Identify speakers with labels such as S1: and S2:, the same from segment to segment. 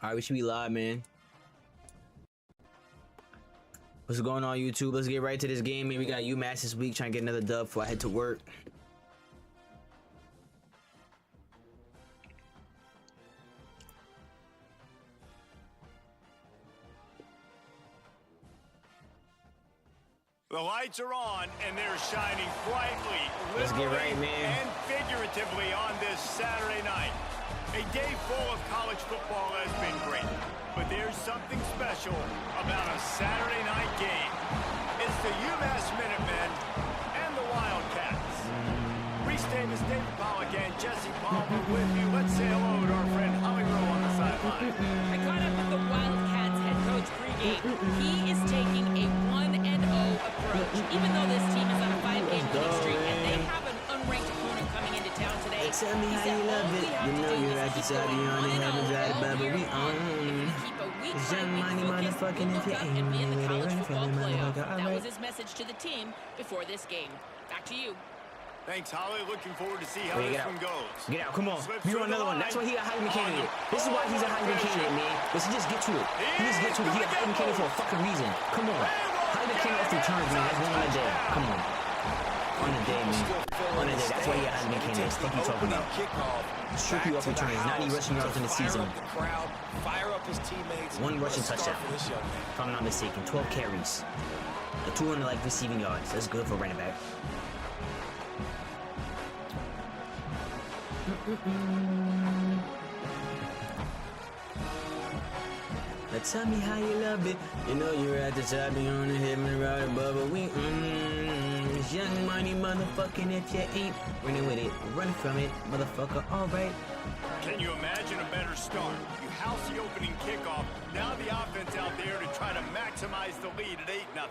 S1: Alright, we should be live, man. What's going on, YouTube? Let's get right to this game, man. We got UMass this week, trying to get another dub before I head to work.
S2: The lights are on, and they're shining brightly,
S1: Let's get right, man.
S2: and figuratively on this Saturday night. A day full of college football has been great, but there's something special about a Saturday night game. It's the UMass Minutemen and the Wildcats. Reese Davis, David Pollock, and Jesse Palmer with you. Let's say hello to our friend Holly Rowe on the sideline.
S3: I caught up with the Wildcats head coach pregame. He is taking a 1-0 approach, even though this team is on a 5-game winning streak and they have an unranked opponent coming into town today.
S1: Tell me how you love it. You know you're at the top, you on it, haven't tried it, but we on. It's young money, motherfucking if you ain't
S3: and be in the
S1: ready,
S3: college
S1: right?
S3: football playoff. That
S1: Alright.
S3: was his message to the team before this game. Back to you.
S2: Thanks, Holly. Looking forward to see how
S1: Wait,
S2: this
S1: get
S2: one
S1: out.
S2: goes.
S1: Get out, come on.
S2: Slips
S1: We
S2: through
S1: on another
S2: the
S1: one. That's
S2: line.
S1: why he a Heisman candidate. This is why he's a Heisman candidate, man. Let's just get to it. He just get to it. He a Heisman candidate for a fucking reason. Come on. Heisman candidate off returns, man. That's one on the day. Come on. On the day, man. On the day. That's why he a Heisman candidate. What the fuck you talking about? Strictly off returns. 90 rushing yards in the season.
S4: Fire up his teammates.
S1: One rushing touchdown. If I'm not mistaken. 12 carries. 200 like receiving yards. That's good for running back. Now tell me how you love it. You know you're at the top, you on the head and right above it. We it's young money, motherfucking if you ain't running with it, running from it, motherfucker. All right.
S2: Can you imagine a better start? You house the opening kickoff. Now the offense out there to try to maximize the lead at 8-0.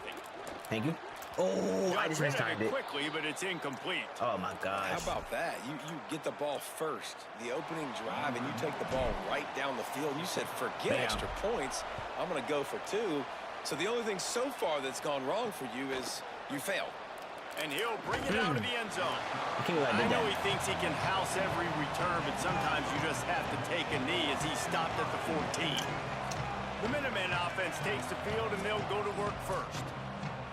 S1: Thank you. Oh, I just mistimed it.
S2: Quickly, but it's incomplete.
S1: Oh my gosh.
S4: How about that? You get the ball first, the opening drive, and you take the ball right down the field. You said, forget extra points. I'm going to go for 2. So the only thing so far that's gone wrong for you is you failed.
S2: And he'll bring it out of the end zone.
S1: I
S2: know he thinks he can house every return, but sometimes you just have to take a knee as he stopped at the 14. The Minutemen offense takes the field, and they'll go to work first.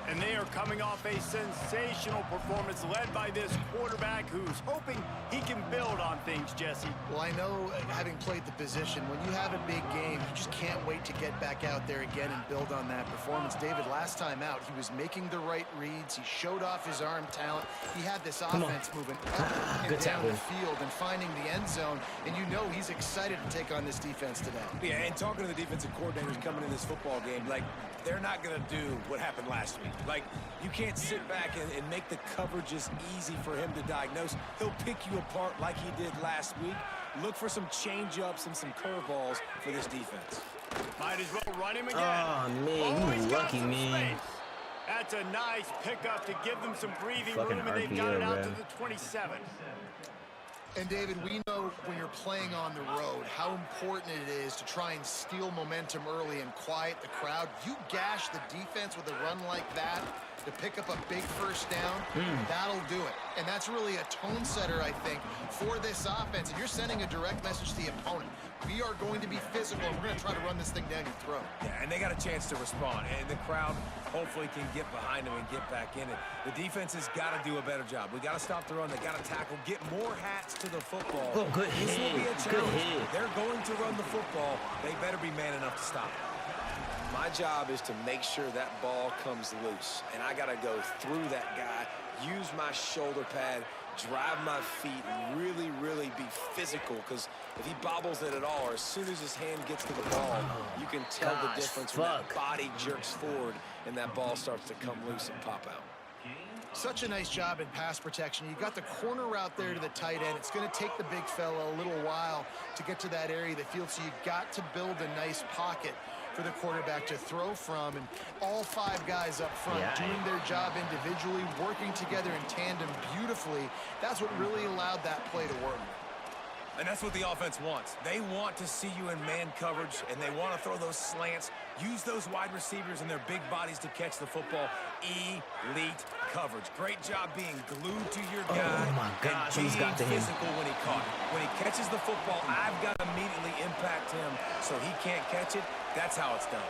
S2: And they are coming off a sensational performance led by this quarterback who's hoping he can build on things, Jesse.
S5: Well, I know, having played the position, when you have a big game, you just can't wait to get back out there again and build on that performance. David, last time out, he was making the right reads. He showed off his arm talent. He had this offense moving up and down the field and finding the end zone. And you know he's excited to take on this defense today.
S4: Yeah, and talking to the defensive coordinators coming in this football game, like, they're not going to do what happened last week. Like, you can't sit back and make the coverages easy for him to diagnose. He'll pick you apart like he did last week. Look for some change-ups and some curveballs for this defense.
S2: Might as well run him again.
S1: Oh, man, you lucky, man.
S2: Space. That's a nice pickup to give them some breathing
S1: Fucking
S2: room, and they've
S1: RPO,
S2: got it out
S1: bro.
S2: to the 27.
S5: And David, we know when you're playing on the road how important it is to try and steal momentum early and quiet the crowd. You gash the defense with a run like that to pick up a big first down, that'll do it. And that's really a tone setter, I think, for this offense. And you're sending a direct message to the opponent. We are going to be physical, and we're going to try to run this thing down your throat.
S4: Yeah, and they got a chance to respond, and the crowd hopefully can get behind them and get back in it. The defense has got to do a better job. We got to stop the run. They got to tackle, get more hats to the football.
S1: Oh, good
S4: This will be a
S1: hit. Good
S4: challenge.
S1: hit.
S4: They're going to run the football. They better be man enough to stop it. My job is to make sure that ball comes loose, and I got to go through that guy, use my shoulder pad, drive my feet, and really, really be physical, because if he bobbles it at all, or as soon as his hand gets to the ball, you can tell the difference when that body jerks forward and that ball starts to come loose and pop out.
S5: Such a nice job in pass protection. You got the corner route there to the tight end. It's going to take the big fella a little while to get to that area of the field, so you got to build a nice pocket for the quarterback to throw from, and all 5 guys up front doing their job individually, working together in tandem beautifully. That's what really allowed that play to work.
S4: And that's what the offense wants. They want to see you in man coverage, and they want to throw those slants, use those wide receivers and their big bodies to catch the football. Elite coverage. Great job being glued to your guy.
S1: Oh my gosh,
S4: and
S1: almost got to
S4: being
S1: him.
S4: physical when he caught it. When he catches the football, I've got to immediately impact him so he can't catch it. That's how it's done.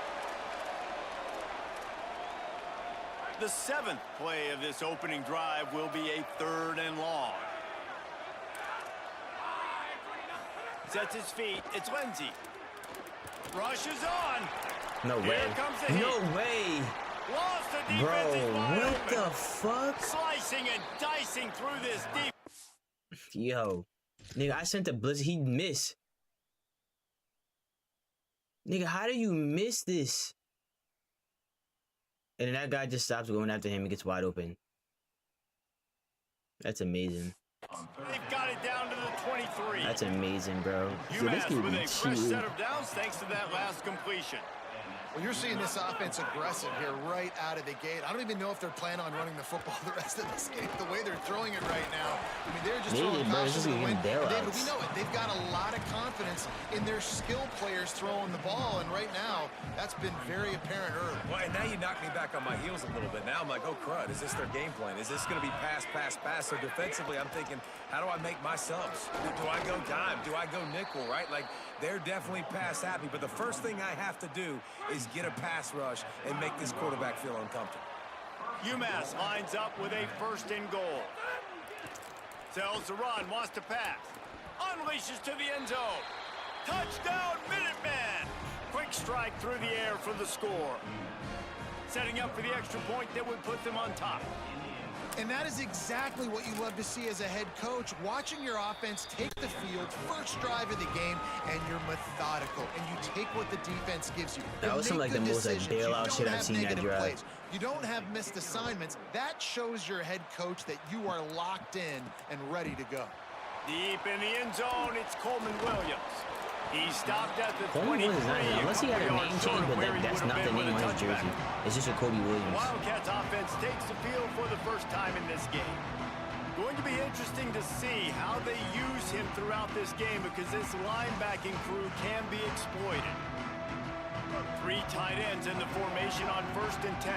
S2: The 7th play of this opening drive will be a 3rd and long. Sets his feet. It's Lindsey. Rushes on.
S1: No way.
S2: Here comes the hit.
S1: No way.
S2: Lost the defense.
S1: Bro,
S2: Is wide
S1: what
S2: open.
S1: the fuck?
S2: Slicing and dicing through this deep.
S1: Yo. Nigga, I sent the blitz. He missed. Nigga, how do you miss this? And then that guy just stops going after him and gets wide open. That's amazing.
S2: They've got it down to the 23.
S1: That's amazing, bro.
S2: UMass with a fresh set of downs thanks to that last completion.
S5: Well, you're seeing this offense aggressive here right out of the gate. I don't even know if they're planning on running the football the rest of this game. The way they're throwing it right now, I mean, they're just throwing caution to the wind. David, we know it. They've got a lot of confidence in their skill players throwing the ball, and right now, that's been very apparent early.
S4: Well, and now you knock me back on my heels a little bit. Now I'm like, oh, crud, is this their game plan? Is this going to be pass, pass, pass? So defensively, I'm thinking, how do I make my subs? Do I go dime? Do I go nickel, right? Like, they're definitely pass happy, but the first thing I have to do is get a pass rush and make this quarterback feel uncomfortable.
S2: UMass lines up with a 1st and goal. Tells the run, wants to pass. Unleashes to the end zone. Touchdown, Minuteman! Quick strike through the air for the score. Setting up for the extra point that would put them on top.
S5: And that is exactly what you love to see as a head coach, watching your offense take the field, first drive of the game, and you're methodical, and you take what the defense gives you.
S1: That was some like the most like bailout shit I've seen that drive.
S5: You don't have missed assignments. That shows your head coach that you are locked in and ready to go.
S2: Deep in the end zone, it's Coleman Williams. He stopped at the
S1: Coleman
S2: 23.
S1: Williams is not, unless he had a name change, but that's not the name on his jersey. It's just a Kobe Williams.
S2: Wildcats offense takes the field for the first time in this game. Going to be interesting to see how they use him throughout this game because this linebacking crew can be exploited. 3 tight ends in the formation on 1st and 10.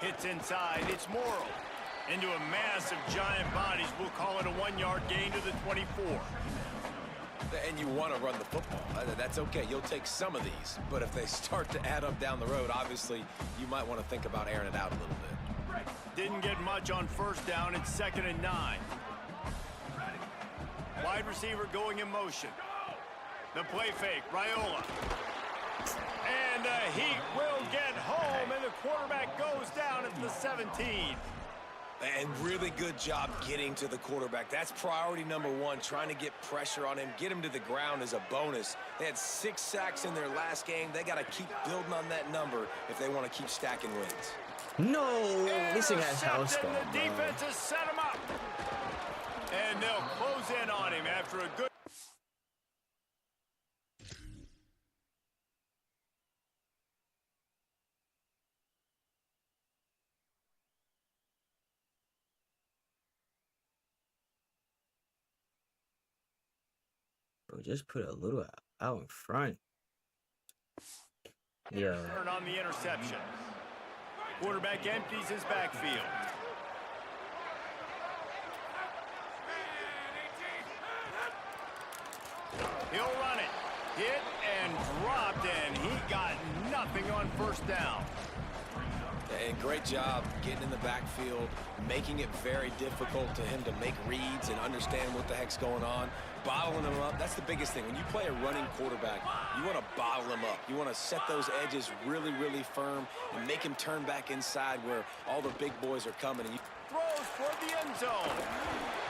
S2: Hits inside, it's Morrill. Into a mass of giant bodies, we'll call it a 1-yard gain to the 24.
S4: And you want to run the football. That's okay. You'll take some of these. But if they start to add up down the road, obviously, you might want to think about airing it out a little bit.
S2: Didn't get much on 1st down. It's 2nd and 9. Wide receiver going in motion. The play fake, Raiola. And the Heat will get home, and the quarterback goes down at the 17.
S4: And really good job getting to the quarterback. That's priority number 1, trying to get pressure on him. Get him to the ground as a bonus. They had 6 sacks in their last game. They got to keep building on that number if they want to keep stacking wins.
S1: No, this thing has house
S2: Intercepted,
S1: call,
S2: the defense has set him up. And they'll close in on him after a good...
S1: Bro, just put a little out in front. Yeah.
S2: Turn on the interception. Quarterback empties his backfield. He'll run it. Hit and dropped, and he got nothing on 1st down.
S4: And great job getting in the backfield, making it very difficult to him to make reads and understand what the heck's going on. Bottling him up, that's the biggest thing. When you play a running quarterback, you want to bottle him up. You want to set those edges really, really firm and make him turn back inside where all the big boys are coming. And you
S2: Throws toward the end zone.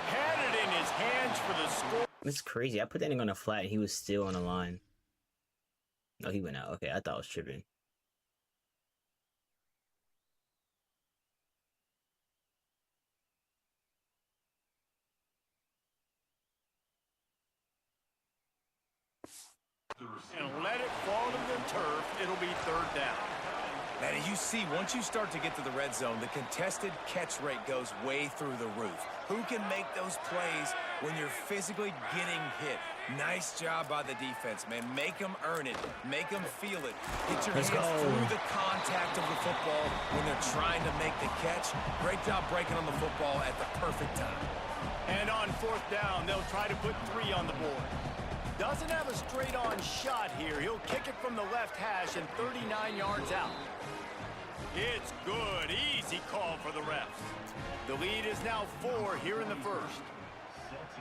S2: Had it in his hands for the score.
S1: It's crazy. I put that thing on the flat and he was still on the line. No, he went out. Okay, I thought I was tripping.
S2: And let it fall to the turf. It'll be third down.
S4: Man, as you see, once you start to get to the red zone, the contested catch rate goes way through the roof. Who can make those plays when you're physically getting hit? Nice job by the defense, man. Make them earn it. Make them feel it. Get your hands through the contact of the football when they're trying to make the catch. Great job breaking on the football at the perfect time.
S2: And on fourth down, they'll try to put 3 on the board. Doesn't have a straight-on shot here. He'll kick it from the left hash and 39 yards out. It's good. Easy call for the refs. The lead is now 4 here in the first.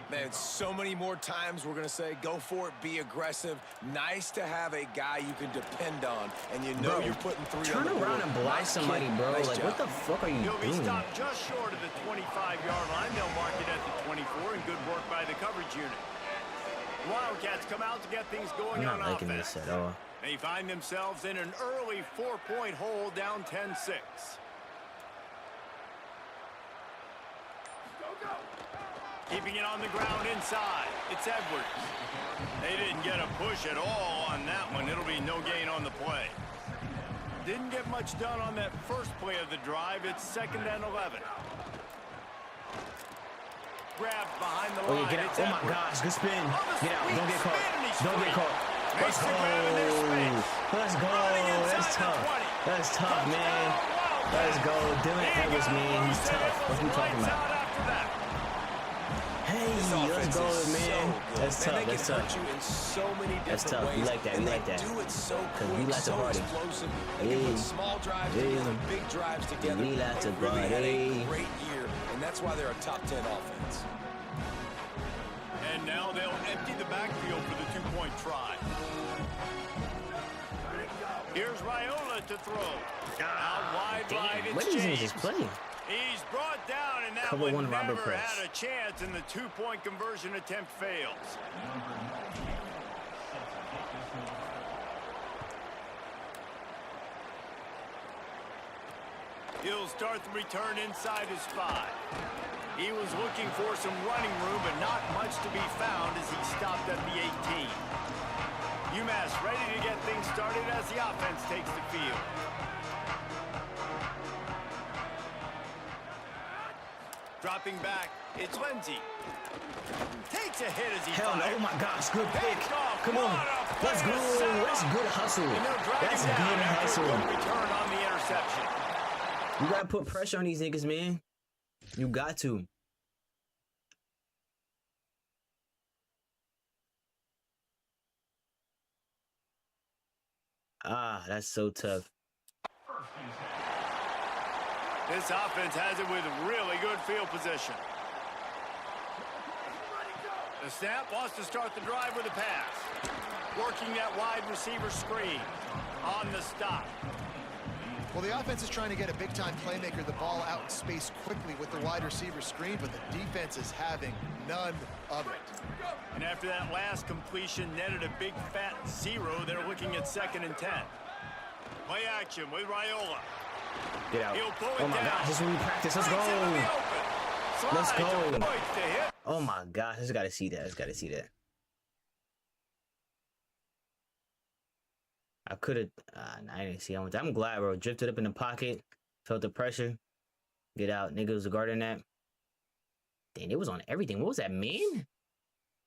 S4: Man, so many more times we're going to say, go for it, be aggressive. Nice to have a guy you can depend on, and you know you're putting 3
S1: turn
S4: on the board.
S1: around and block somebody, bro.
S4: Nice
S1: like,
S4: job.
S1: what the fuck are you
S2: He'll be
S1: doing?
S2: stopped just short of the 25-yard line. They'll mark it at the 24, and good work by the coverage unit. Wildcats come out to get things going
S1: I'm
S2: on
S1: not liking
S2: offense.
S1: this at all.
S2: They find themselves in an early 4-point hole, down 10-6. Keeping it on the ground inside. It's Edwards. They didn't get a push at all on that one. It'll be no gain on the play. Didn't get much done on that first play of the drive. It's 2nd and 11. Grabbed behind the line.
S1: Oh, yeah, get out.
S2: It's
S1: Oh, my
S2: Edwards.
S1: gosh. Good spin. Get out. Don't get caught.
S2: Spin and he's
S1: Don't get
S2: free.
S1: caught. Let's
S2: Makes
S1: go.
S2: the grab in their space.
S1: Let's go.
S2: Running inside
S1: That's
S2: the
S1: tough.
S2: 20.
S1: That's tough, man.
S2: Touchdown,
S1: Let's go. Dylan
S2: He
S1: Edwards,
S2: got
S1: man. He's
S2: loose and
S1: tough.
S2: it
S1: What
S2: was
S1: you talking
S2: lights
S1: about?
S2: out after that.
S1: Hey,
S4: This
S1: let's
S4: offense
S1: go,
S4: is
S1: man.
S4: so good.
S1: That's
S4: Man,
S1: tough.
S4: they
S1: That's
S4: can
S1: tough.
S4: hurt you in so many
S1: That's
S4: different
S1: tough. We
S4: ways,
S1: like that.
S4: and
S1: We like
S4: they
S1: that.
S4: do it so
S1: 'Cause we
S4: quick,
S1: like to
S4: so
S1: party.
S4: explosive. They can
S1: Yeah.
S4: put small drives
S1: Yeah.
S4: together, big drives together.
S1: We like to
S4: They really had a
S1: party.
S4: great year, and that's why they're a top 10 offense.
S2: And now they'll empty the backfield for the 2-point try. Here's Raiola to throw. Out wide, right,
S1: What
S2: it's
S1: is he
S2: James.
S1: just playing?
S2: He's brought down, and that
S1: Cover
S2: one
S1: one Robert
S2: never
S1: press.
S2: had a chance, and the 2-point conversion attempt fails. He'll start the return inside his 5. He was looking for some running room, but not much to be found as he stopped at the 18. UMass ready to get things started as the offense takes the field. Dropping back, it's Lindsey. Takes a hit as he
S1: Hell no.
S2: fires.
S1: Oh, my gosh. Good pick.
S2: Picked off.
S1: Come on.
S2: What a
S1: Let's go.
S2: play to
S1: That's
S2: set
S1: good hustle.
S2: And they'll drag
S1: That's
S2: him down
S1: good
S2: after a
S1: hustle.
S2: good return on the interception.
S1: You gotta put pressure on these niggas, man. You got to. Ah, that's so tough.
S2: This offense has it with really good field position. The snap wants to start the drive with a pass. Working that wide receiver screen. On the stop.
S5: Well, the offense is trying to get a big-time playmaker the ball out in space quickly with the wide receiver screen, but the defense is having none of it.
S2: And after that last completion netted a big fat 0, they're looking at 2nd and 10. Play action with Raiola.
S1: Get out.
S2: He'll pull it
S1: Oh my
S2: down.
S1: gosh, this is what we practice. Let's
S2: Finds him in the
S1: go.
S2: open.
S1: Let's
S2: Slides,
S1: go.
S2: avoids the hit.
S1: Oh my gosh, I just gotta see that. I just gotta see that. I could have. I didn't see. I'm glad, bro. Drifted up in the pocket, felt the pressure. Get out, nigga was guarding that. Dang, it was on everything. What was that, man?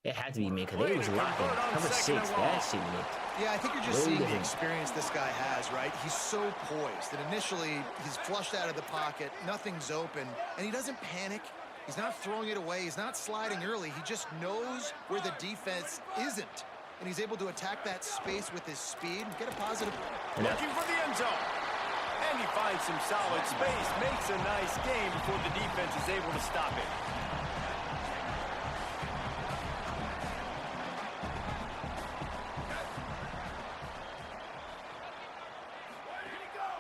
S1: It had to be man, because they was locking. Cover 6. That shit, man.
S5: Yeah, I think you're just
S1: Really
S5: seeing the
S1: good.
S5: experience this guy has, right? He's so poised that initially he's flushed out of the pocket, nothing's open, and he doesn't panic. He's not throwing it away. He's not sliding early. He just knows where the defense isn't. And he's able to attack that space with his speed and get a positive.
S2: Looking for the end zone. And he finds some solid space. Makes a nice game before the defense is able to stop it.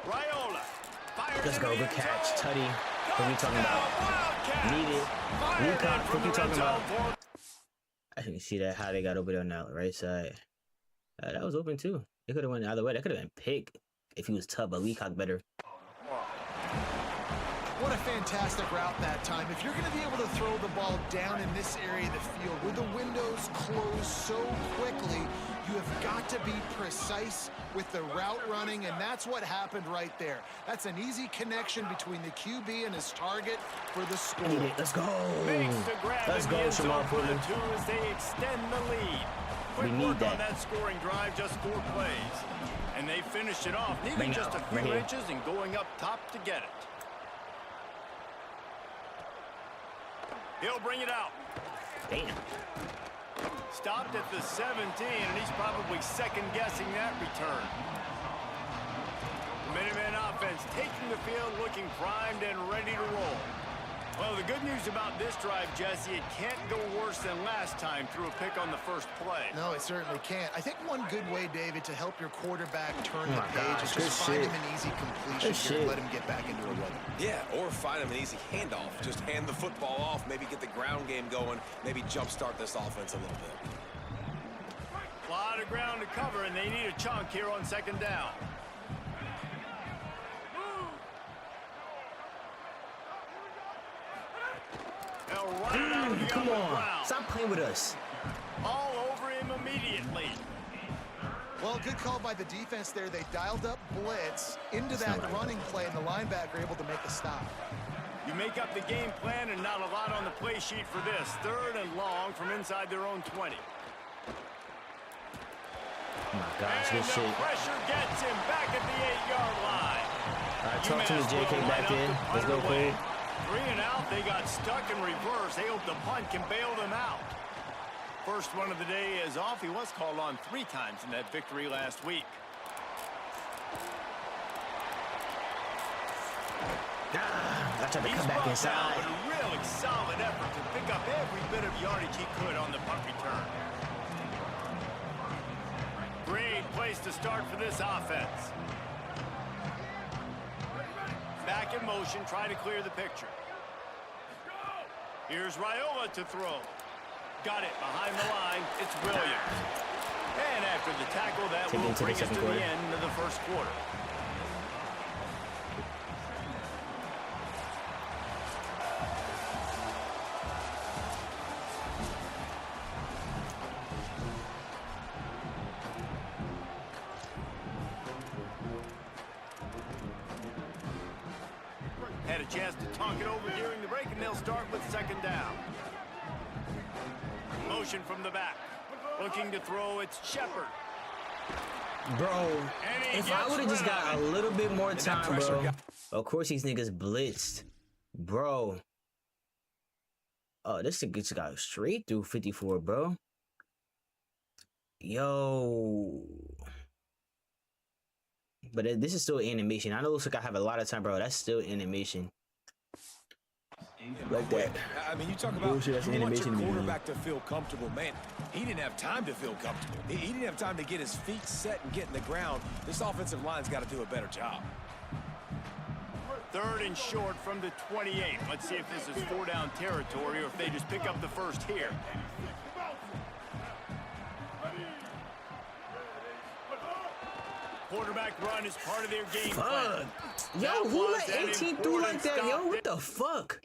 S2: Raiola. Fires
S1: Let's
S2: in
S1: go.
S2: the
S1: Good
S2: end
S1: catch.
S2: zone.
S1: Tutty. What we talking about?
S2: Wildcats.
S1: Need it.
S2: Fired
S1: New
S2: in
S1: cop.
S2: from
S1: What you
S2: the
S1: talking
S2: red
S1: about?
S2: zone for-
S1: I didn't see that how they got over there on that right side. That was open too. It could have went either way. That could have been pick if he was tough, but Leacock better.
S5: What a fantastic route that time. If you're going to be able to throw the ball down in this area of the field where the windows close so quickly, you have got to be precise with the route running, and that's what happened right there. That's an easy connection between the QB and his target for the score.
S1: Let's go.
S2: Makes the grab
S1: Let's
S2: in
S1: go,
S2: the end zone
S1: Shamar
S2: for the
S1: Porter.
S2: two as they extend the lead. Quick
S1: need
S2: work
S1: that.
S2: on that scoring drive, just 4 plays. And they finished it off, needing
S1: Bring
S2: just
S1: out,
S2: a few
S1: right here.
S2: inches and going up top to get it. He'll bring it out.
S1: Damn.
S2: Stopped at the 17, and he's probably second-guessing that return. The Minutemen offense taking the field, looking primed and ready to roll. Well, the good news about this drive, Jesse, it can't go worse than last time through a pick on the first play.
S5: No, it certainly can't. I think one good way, David, to help your quarterback turn
S1: Oh
S5: the
S1: my
S5: page
S1: gosh,
S5: is
S1: good
S5: just find
S1: shit.
S5: him an easy completion
S1: Good
S5: here
S1: shit.
S5: and let him get back into a rhythm.
S4: Yeah, or find him an easy handoff. Just hand the football off, maybe get the ground game going, maybe jumpstart this offense a little bit.
S2: A lot of ground to cover, and they need a chunk here on second down. They'll run it out of the
S1: Come
S2: upper
S1: on.
S2: ground.
S1: Stop playing with us.
S2: All over him immediately.
S5: Well, good call by the defense there. They dialed up blitz into
S1: That's
S5: that
S1: not what I
S5: running play, and the linebacker able to make the stop.
S2: You make up the game plan and not a lot on the play sheet for this. 3rd and long from inside their own 20.
S1: Oh my gosh,
S2: And
S1: good
S2: the
S1: shit.
S2: pressure gets him back at the 8-yard line.
S1: All right, talk to me,
S2: UMass
S1: JK
S2: will
S1: back
S2: line
S1: there.
S2: up to
S1: Let's go,
S2: punt away.
S1: Cole.
S2: 3 and out, they got stuck in reverse. They hope the punt can bail them out. First one of the day is off. He was called on 3 times in that victory last week.
S1: I tried to
S2: He's
S1: come back
S2: bumped out,
S1: inside.
S2: but a really solid effort to pick up every bit of yardage he could on the punt return. Great place to start for this offense. Back in motion, try to clear the picture. Here's Raiola to throw. Got it behind the line. It's Williams. And after the tackle, that
S1: Take it
S2: will
S1: into the
S2: bring us to
S1: second
S2: the
S1: quarter.
S2: end of the first quarter. Had a chance to talk it over during the break, and they'll start with second down. Motion from the back. Looking to throw, it's Shepard.
S1: Bro,
S2: And he
S1: if I
S2: gets
S1: would have just
S2: rid of
S1: got a
S2: it.
S1: little bit more
S4: that
S1: time,
S4: pressure
S1: bro.
S4: got-
S1: Of course these niggas blitzed. Bro. Oh, this nigga just got straight through 54, bro. Yo. But this is still animation. I know it looks like I have a lot of time, bro. That's still animation. Like that.
S4: I mean, you talk about
S1: Bullshit, that's
S4: you want
S1: animation
S4: your
S1: to me, man.
S4: quarterback to feel comfortable. Man, he didn't have time to feel comfortable. He didn't have time to get his feet set and get in the ground. This offensive line's got to do a better job.
S2: 3rd and short from the 28. Let's see if this is 4-down territory or if they just pick up the first here. Quarterback run is part of their game plan.
S1: Fuck. Yo,
S2: That
S1: who
S2: was
S1: let
S2: an
S1: 18 through like
S2: important
S1: that? Yo,
S2: stop.
S1: what the fuck?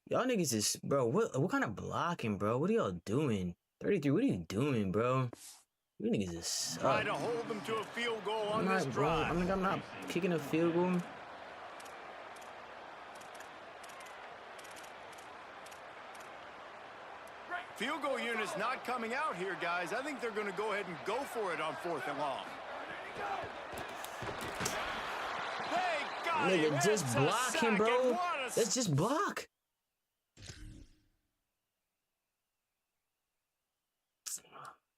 S1: Y'all niggas is, bro, what kind of blocking, bro? What are y'all doing? 33, what are you doing, bro? You niggas is
S2: Try
S1: suck.
S2: to hold them to a field goal on
S1: I'm
S2: this
S1: not, bro.
S2: drive.
S1: I'm not kicking a field goal.
S2: Field goal unit's not coming out here, guys. I think they're going to go ahead and go for it on 4th and long. They got him.
S1: Nigga, just
S2: It's a
S1: block him,
S2: sack,
S1: bro.
S2: and what a
S1: Let's just block.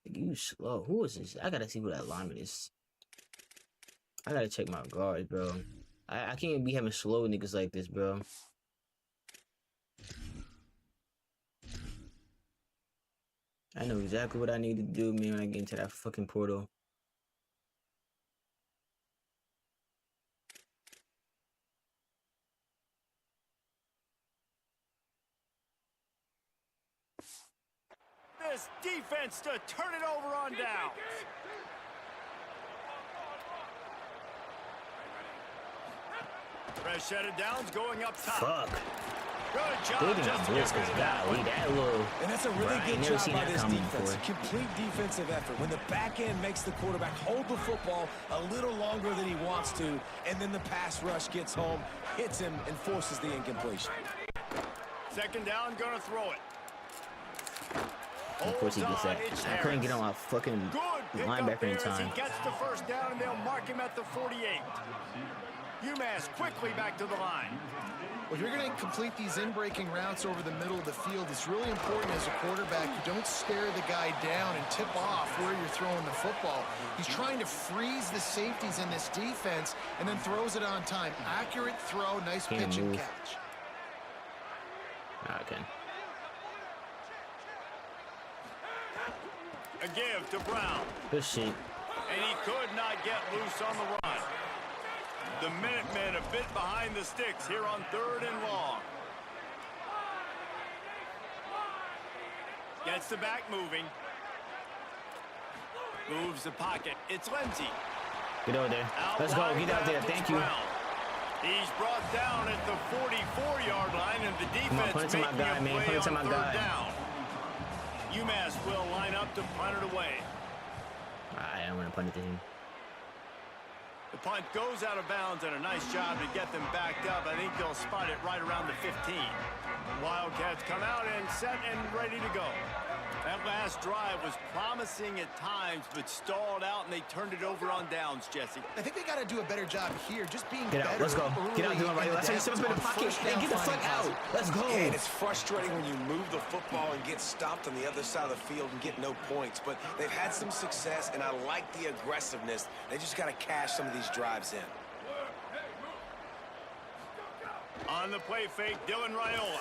S1: You slow. Who is this? I gotta see who that lineman is. I gotta check my guards, bro. I can't be having slow niggas like this, bro. I know exactly what I need to do, man, when I get into that fucking portal.
S2: This defense to turn it over on down. Fresh set of downs going up top.
S1: Fuck.
S2: Good job.
S1: They did not blitz because golly, that little.
S4: And that's a really
S1: Right,
S4: good
S1: never
S4: job
S1: seen
S4: by
S1: that
S4: this
S1: coming
S4: defense.
S1: before.
S4: Complete defensive effort. When the back end makes the quarterback hold the football a little longer than he wants to, and then the pass rush gets home, hits him, and forces the incompletion.
S2: Second down, gonna throw it.
S1: Of course he gets that. I couldn't get on my fucking
S2: Good
S1: linebacker in
S2: as
S1: time.
S2: he gets the first down, and they'll mark him at the 48. UMass quickly back to the line.
S5: Well, if you're going to complete these in-breaking routes over the middle of the field, it's really important as a quarterback you don't stare the guy down and tip off where you're throwing the football. He's trying to freeze the safeties in this defense and then throws it on time. Accurate throw, nice pitch and catch.
S1: Okay.
S2: A give to Brown.
S1: Good shit.
S2: And he could not get loose on the run. The Minutemen a bit behind the sticks here on 3rd and long. Gets the back moving. Moves the pocket. It's Lindsey.
S1: Get over there. Let's go. Get out there. Thank you.
S2: He's brought down at the 44-yard line, and the
S1: Come on,
S2: defense
S1: punt it to my
S2: making
S1: guy,
S2: a
S1: man.
S2: play
S1: Punt it to
S2: on
S1: my
S2: 3rd
S1: guy.
S2: down. UMass will line up to punt it away.
S1: I don't want to punt it to him.
S2: The punt goes out of bounds, and a nice job to get them backed up. I think they'll spot it right around the 15. Wildcats come out and set and ready to go. That last drive was promising at times, but stalled out, and they turned it over on downs, Jesse.
S5: I think they got to do a better job here, just being
S1: Get out.
S5: better.
S1: Let's go. Get out.
S5: early
S1: Do it right.
S5: in
S1: Let's
S5: the
S1: step
S5: downs
S1: up in the
S5: on
S1: pocket.
S5: first
S1: Hey,
S5: down
S1: get the fuck
S5: finding
S1: out.
S5: passes.
S1: Let's go.
S4: And it's frustrating when you move the football and get stopped on the other side of the field and get no points. But they've had some success, and I like the aggressiveness. They just got to cash some of these drives in.
S2: On the play fake, Dylan Raiola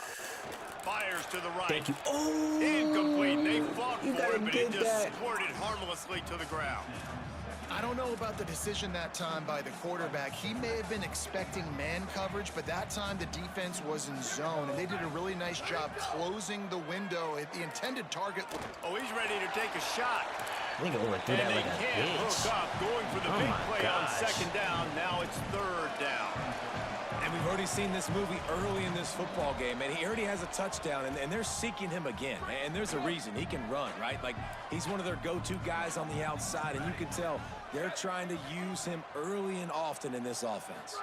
S2: fires to the right.
S1: Thank you. Oh.
S2: Incomplete. They fought
S1: You
S2: for
S1: gotta
S2: it, but
S1: get
S2: it just
S1: that.
S2: squirted harmlessly to the ground.
S5: I don't know about the decision that time by the quarterback. He may have been expecting man coverage, but that time the defense was in zone, and they did a really nice job closing the window at the intended target.
S2: Oh, he's ready to take a shot.
S1: I think I overthrew
S2: And
S1: that
S2: they
S1: like a
S2: can't
S1: bitch.
S2: hook up, going for the
S1: Oh
S2: big
S1: my
S2: play on
S1: gosh.
S2: 2nd down. Now it's 3rd down.
S4: And we've already seen this movie early in this football game, and he already has a touchdown, and they're seeking him again. And there's a reason. He can run, right? Like, he's one of their go-to guys on the outside, and you can tell they're trying to use him early and often in this offense.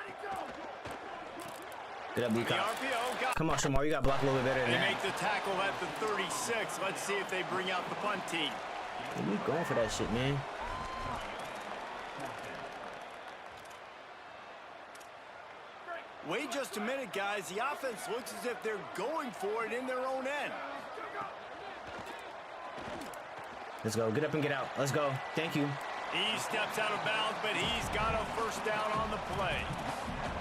S1: Get up,
S2: The
S1: B-Cop.
S2: RPO got.
S1: Come on, Shamar. You got blocked a little bit better than
S2: They
S1: that.
S2: make the tackle at the 36. Let's see if they bring out the punt team.
S1: You going for that shit, man.
S2: Wait just a minute, guys. The offense looks as if they're going for it in their own end.
S1: Let's go. Get up and get out. Let's go. Thank you.
S2: He steps out of bounds, but he's got a first down on the play.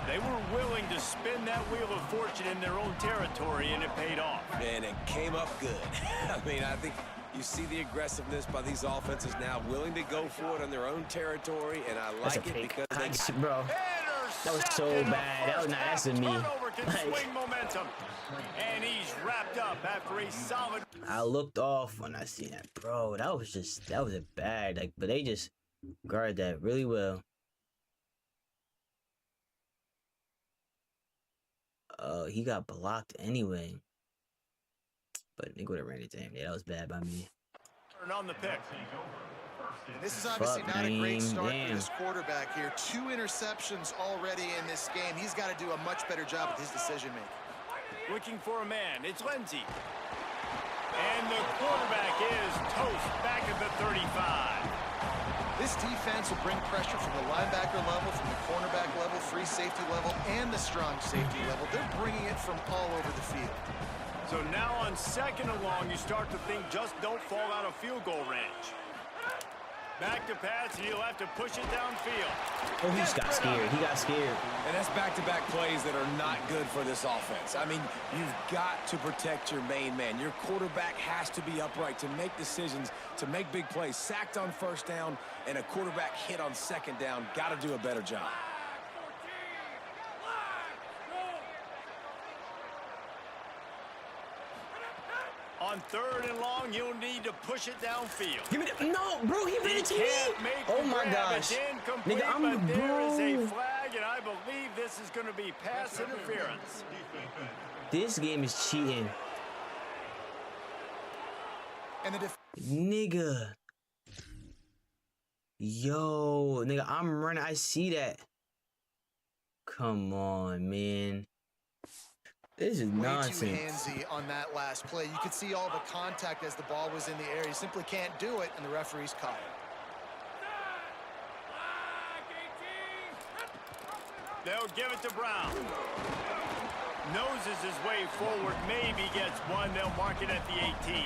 S2: They were willing to spin that wheel of fortune in their own territory, and it paid off.
S4: And it came up good. I mean, I think you see the aggressiveness by these offenses now, willing to go for it on their own territory, and I
S1: That's a
S4: like it
S1: fake.
S4: because they...
S1: Bro. That was so bad. That was not that's me.
S2: Turnover can
S1: Like,
S2: swing momentum. And he's wrapped up after a solid.
S1: I looked off when I seen that, bro. That was a bad. Like, but they just guarded that really well. He got blocked anyway. But they would have ran it to him. Yeah, that was bad by me.
S2: turn on the pick.
S5: And this is obviously
S1: Fuck,
S5: not a great
S1: man,
S5: start
S1: damn.
S5: for this quarterback here. 2 interceptions already in this game. He's got to do a much better job with his decision-making.
S2: Looking for a man. It's Lindsey. And the quarterback is toast back at the 35.
S5: This defense will bring pressure from the linebacker level, from the cornerback level, free safety level, and the strong safety level. They're bringing it from all over the field.
S2: So now on 2nd and long, you start to think just don't fall out of field goal range. Back to pass, and he'll have to push it downfield.
S1: Oh, he just got scared. He got scared.
S4: And that's back-to-back plays that are not good for this offense. I mean, you've got to protect your main man. Your quarterback has to be upright to make decisions, to make big plays. Sacked on 1st down and a quarterback hit on 2nd down. Got to do a better job.
S2: On 3rd and long, you'll need to push it downfield.
S1: Give me the, no, bro. He ran
S2: He
S1: it to me.
S2: can't make
S1: Oh
S2: the
S1: my
S2: grab.
S1: gosh,
S2: It's incomplete,
S1: nigga,
S2: but there is
S1: bro.
S2: a flag, and I believe this this is going to be pass interference.
S1: This game is cheating.
S5: And the
S1: Nigga. Yo, nigga, I'm running. I see that. Come on, man. This is nonsense.
S5: Way too handsy on that last play. You could see all the contact as the ball was in the air. You simply can't do it, and the referee's caught it.
S2: They'll give it to Brown. Noses his way forward, maybe gets one. They'll mark it at the 18.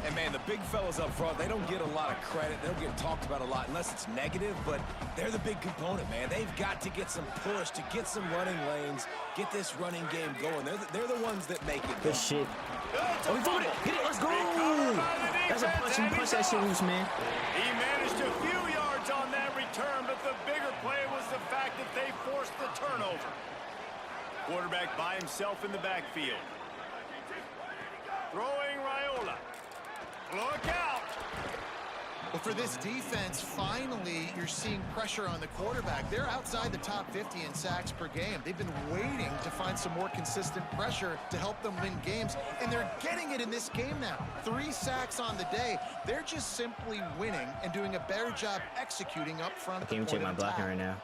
S4: And, man, the big fellas up front, they don't get a lot of credit. They don't get talked about a lot unless it's negative, but they're the big component, man. They've got to get some push, to get some running lanes, get this running game going. They're the ones that make it.
S1: Good shit. Oh, he threw it. Hit it. Let's go. That's a punch. You punch that shit loose, man.
S2: He managed a few yards on that return, but the bigger play was the fact that they forced the turnover. Quarterback by himself in the backfield. Throwing Raiola. Look out!
S5: Well, for this defense, finally, you're seeing pressure on the quarterback. They're outside the top 50 in sacks per game. They've been waiting to find some more consistent pressure to help them win games, and they're getting it in this game now. 3 sacks on the day. They're just simply winning and doing a better job executing up front.
S1: I can't even check my blocking right now.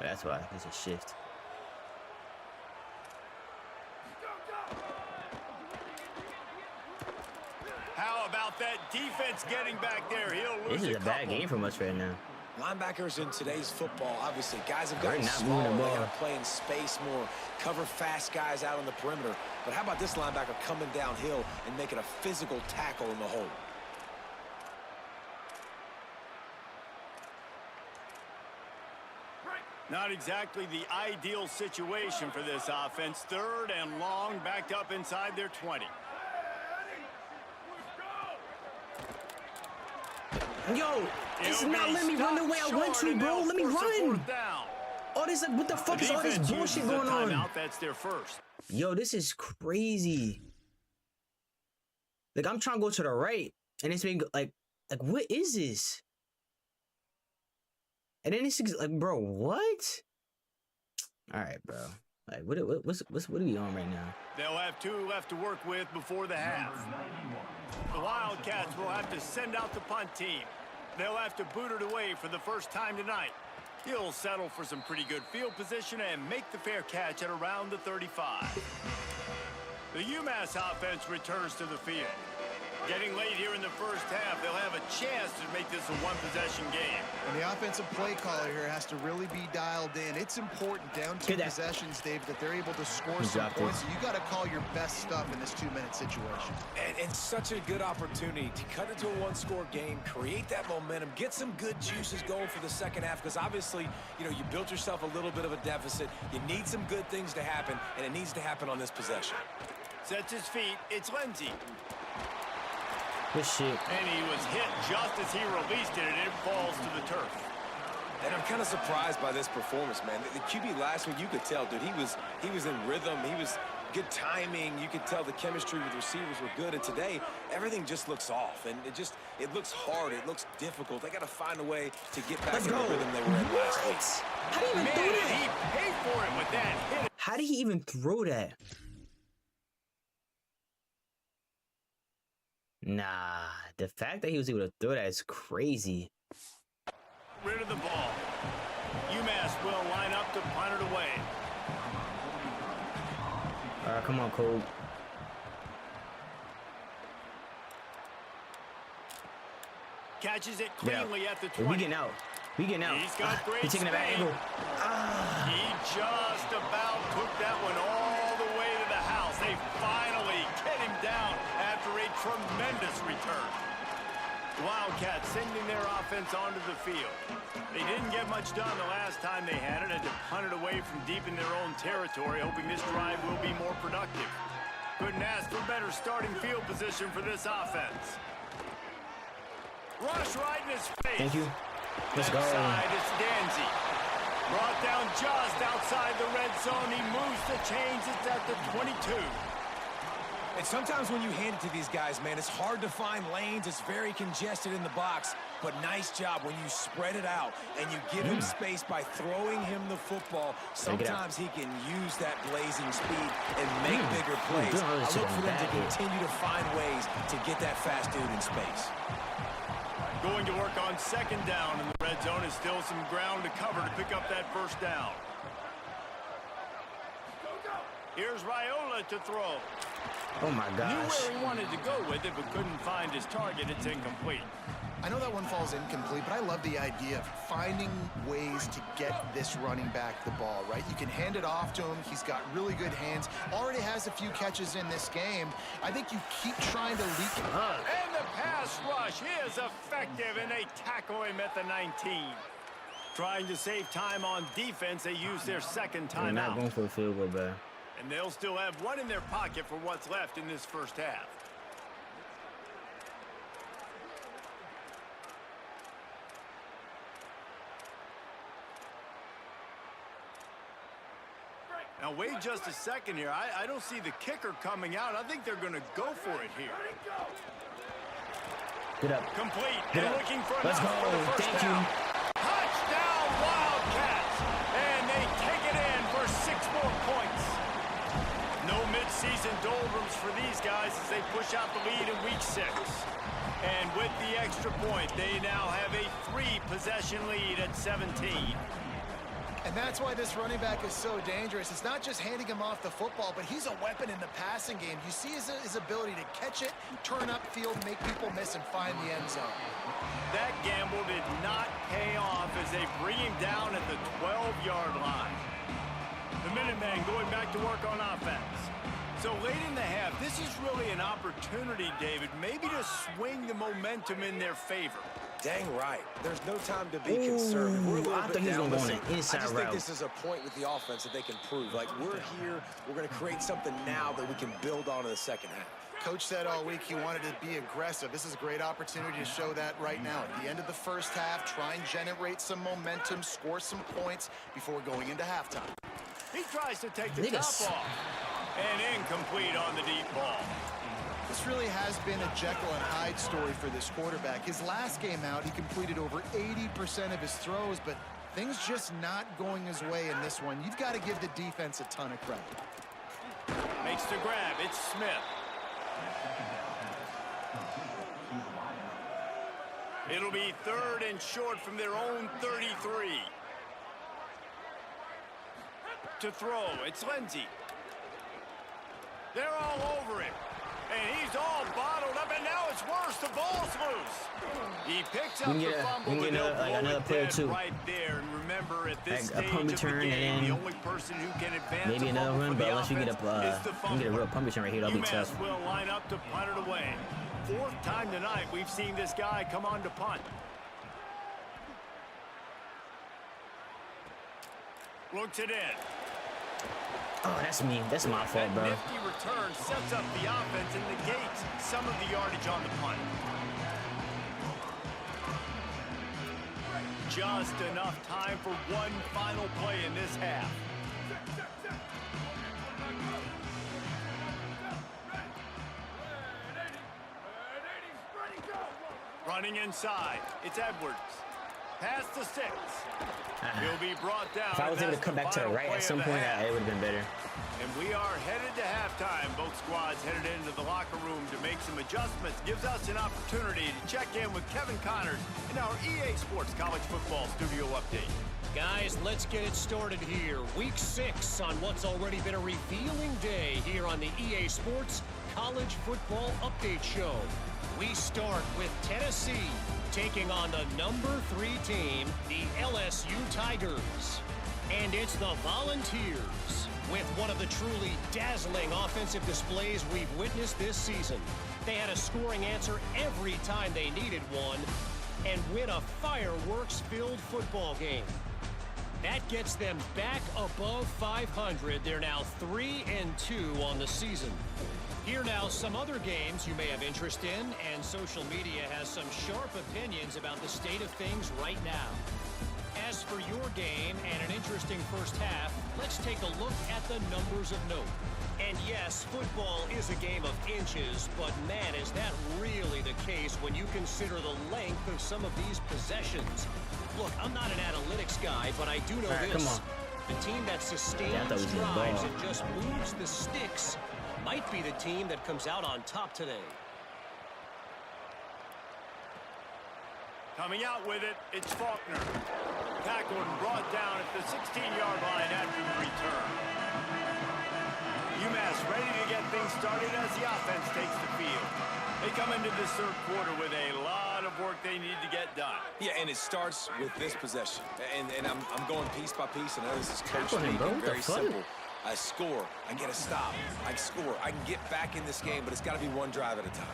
S1: That's why. It's a shift.
S2: How about that defense getting back there? He'll lose
S1: This is a bad game from us right now.
S4: Linebackers in today's football, obviously, guys have gotten
S1: They're not
S4: smaller.
S1: moving the
S4: They
S1: ball.
S4: got to play in space more, cover fast guys out on the perimeter. But how about this linebacker coming downhill and making a physical tackle in the hole?
S2: Not exactly the ideal situation for this offense. 3rd and long, backed up inside their 20.
S1: Yo, it's not letting me run the way I want to, bro. Let me run. Oh, this like, what the fuck is all this bullshit going on?
S2: That's their first.
S1: Yo, this is crazy. Like, I'm trying to go to the right, and it's been like what is this? And then it's like, bro, what? All right, bro. Like, what are we on right now?
S2: They'll have 2 left to work with before the half. The Wildcats will have to send out the punt team. They'll have to boot it away for the first time tonight. He'll settle for some pretty good field position and make the fair catch at around the 35. The UMass offense returns to the field. Getting late here in the first half, they'll have a chance to make this a one-possession game.
S5: And the offensive play caller here has to really be dialed in. It's important down 2 possessions, Dave, that they're able to score some points. So you got to call your best stuff in this 2-minute situation.
S4: And such a good opportunity to cut into a 1-score game, create that momentum, get some good juices going for the second half, because obviously, you know, you built yourself a little bit of a deficit. You need some good things to happen, and it needs to happen on this possession.
S2: Sets his feet. It's Lindsey.
S1: Good shit.
S2: And he was hit just as he released it, and it falls to the turf.
S4: And I'm kind of surprised by this performance, man. The QB last week, you could tell, dude, he was in rhythm. He was good timing. You could tell the chemistry with receivers were good. And today, everything just looks off. And it looks hard. It looks difficult. They got to find a way to get back in the rhythm they were in last week.
S1: How did he even throw that?
S2: He paid for it with that hit.
S1: How did he even throw that? Nah, the fact that he was able to throw that is crazy.
S2: Rid of the ball. UMass will line up to punt it away.
S1: All right, come on, Cole.
S2: Catches it cleanly at the 20.
S1: We getting out. We getting out.
S2: He's got great
S1: He's taking a bad
S2: speed.
S1: angle.
S2: He just about took that one all the way to the house. They finally get him down after a tremendous return. The Wildcats sending their offense onto the field. They didn't get much done the last time they had it, and to punt it away from deep in their own territory, hoping this drive will be more productive. Couldn't ask for better starting field position for this offense. Rush right in his face.
S1: Thank you. Let's go.
S2: Left side, it's Danzy. Brought down just outside the red zone. He moves the chains. It's at the 22.
S4: And sometimes when you hand it to these guys, man, it's hard to find lanes. It's very congested in the box. But nice job when you spread it out and you give him space by throwing him the football. Sometimes he can use that blazing speed and make bigger plays. I look for them to continue to find ways to get that fast dude in space.
S2: Going to work on second down in the red zone. Is still some ground to cover to pick up that first down. Here's Raiola to throw.
S1: Oh my gosh.
S2: Knew where he wanted to go with it, but couldn't find his target. It's incomplete.
S5: I know that one falls incomplete, but I love the idea of finding ways to get this running back the ball, right? You can hand it off to him. He's got really good hands. Already has a few catches in this game. I think you keep trying to leak.
S2: And the pass rush is effective, and they tackle him at the 19. Trying to save time on defense, they use their second
S1: They're not
S2: timeout.
S1: going for a field goal, bro.
S2: And they'll still have one in their pocket for what's left in this first half. Now, wait just a second here. I don't see the kicker coming out. I think they're going to go for it here.
S1: Get up.
S2: Complete.
S1: Get
S2: and
S1: up.
S2: looking for
S1: Let's
S2: enough
S1: go.
S2: for the first
S1: Thank
S2: down.
S1: you.
S2: Touchdown, Wildcats. And they take it in for 6 more points. No midseason doldrums for these guys as they push out the lead in week 6. And with the extra point, they now have a 3-possession lead at 17.
S5: And that's why this running back is so dangerous. It's not just handing him off the football, but he's a weapon in the passing game. You see his ability to catch it, turn upfield, make people miss, and find the end zone.
S2: That gamble did not pay off as they bring him down at the 12-yard line. The Minutemen going back to work on offense. So late in the half, this is really an opportunity, David, maybe to swing the momentum in their favor.
S4: Dang right. There's no time to be conservative. We're a little
S1: I
S4: bit
S1: think he's
S4: down.
S1: gonna go on
S4: Listen,
S1: an inside
S4: I just
S1: route.
S4: think this is a point with the offense that they can prove. Like, we're here, we're going to create something now that we can build on in the second half.
S5: Coach said all week he wanted to be aggressive. This is a great opportunity to show that right now. At the end of the first half, try and generate some momentum, score some points before going into halftime.
S2: He tries to take the top off. And incomplete on the deep ball.
S5: This really has been a Jekyll and Hyde story for this quarterback. His last game out, he completed over 80% of his throws, but things just not going his way in this one. You've got to give the defense a ton of credit.
S2: Makes the grab. It's Smith. It'll be 3rd and short from their own 33. To throw, it's Lindsey. They're all over him. And he's all bottled up, and now it's worse. The ball's loose. He picks up the fumble, but they'll blow it dead right there. And remember, at this stage of the game, the only person who can advance
S1: maybe
S2: the
S1: another
S2: fumble
S1: run,
S2: for
S1: but
S2: the
S1: unless you get
S2: offense
S1: up,
S2: is the
S1: you get a
S2: fumbler.
S1: real pump return right here, that'll be tough.
S2: UMass will line up to punt it away. 4th time tonight we've seen this guy come on to punt. Looks it in.
S1: Oh, that's me. That's my fault, bro.
S2: That nifty return sets up the offense and negates some of the yardage on the punt. Just enough time for one final play in this half. Running inside, it's Edwards. Past the 6. He'll be brought down.
S1: If I was able to come back to the right at some point, it would have been better.
S2: And we are headed to halftime. Both squads headed into the locker room to make some adjustments. Gives us an opportunity to check in with Kevin Connors in our EA Sports College Football Studio Update.
S6: Guys, let's get it started here. Week 6 on what's already been a revealing day here on the EA Sports College Football Update Show. We start with Tennessee taking on the number 3 team, the LSU Tigers. And it's the Volunteers with one of the truly dazzling offensive displays we've witnessed this season. They had a scoring answer every time they needed one and win a fireworks-filled football game. That gets them back above 500. They're now 3-2 on the season. Here now some other games you may have interest in, and social media has some sharp opinions about the state of things right now. As for your game and an interest interesting first half. Let's take a look at the numbers of note. And yes, football is a game of inches, but man, is that really the case when you consider the length of some of these possessions. Look, I'm not an analytics guy, but I do know this.
S1: Come on.
S6: The team that sustains drives and just moves the sticks might be the team that comes out on top today.
S2: Coming out with it, it's Faulkner. Tackled and brought down at the 16-yard line after the return. UMass ready to get things started as the offense takes the field. They come into this third quarter with a lot of work they need to get done.
S4: Yeah, and it starts with this possession. And I'm going piece by piece. I know this is coach
S1: Tackle him,
S4: speak,
S1: bro.
S4: and very
S1: The fuck?
S4: simple. I score, I get a stop, I score, I can get back in this game, but it's got to be one drive at a time.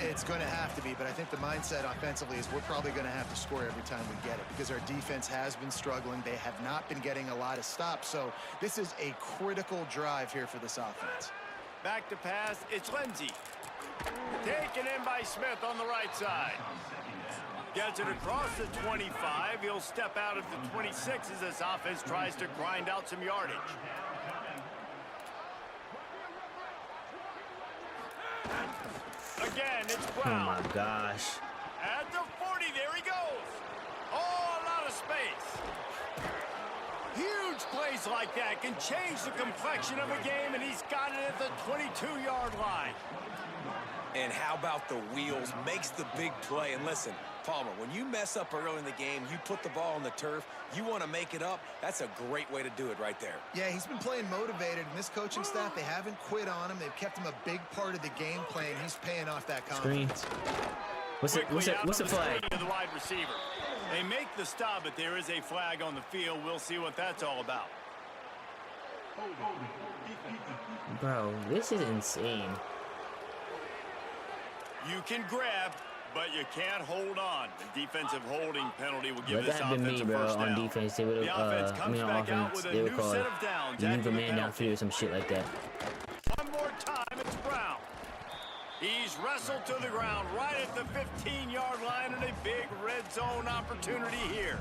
S5: It's going to have to be, but I think the mindset offensively is we're probably going to have to score every time we get it because our defense has been struggling. They have not been getting a lot of stops, so this is a critical drive here for this offense.
S2: Back to pass, it's Lindsey. Taken in by Smith on the right side. Gets it across the 25. He'll step out at the 26 as this offense tries to grind out some yardage. Again, it's Brown.
S1: Oh my gosh.
S2: At the 40, there he goes. Oh, a lot of space. Huge plays like that can change the complexion of a game, and he's got it at the 22-yard line.
S4: And how about the wheels? Makes the big play. And listen, Palmer, when you mess up early in the game, you put the ball on the turf, you want to make it up, that's a great way to do it right there.
S5: Yeah, he's been playing motivated, and this coaching staff, they haven't quit on him. They've kept him a big part of the game plan. He's paying off that confidence.
S1: What's the flag?
S2: To the wide receiver. They make the stop, but there is a flag on the field. We'll see what that's all about.
S1: Bro, this is insane.
S2: You can grab, but you can't hold on. The defensive holding penalty will give
S1: Let
S2: this
S1: that have been
S2: offense
S1: me,
S2: a
S1: bro.
S2: first
S1: On
S2: down.
S1: defense, they would have.
S2: The offense comes
S1: on
S2: back out
S1: offense,
S2: with a
S1: they would
S2: new
S1: call
S2: set of downs
S1: you move
S2: after
S1: a
S2: the
S1: man
S2: penalty.
S1: downfield or some shit like that.
S2: One more time, it's Brown. He's wrestled to the ground right at the 15-yard line, and a big red zone opportunity here.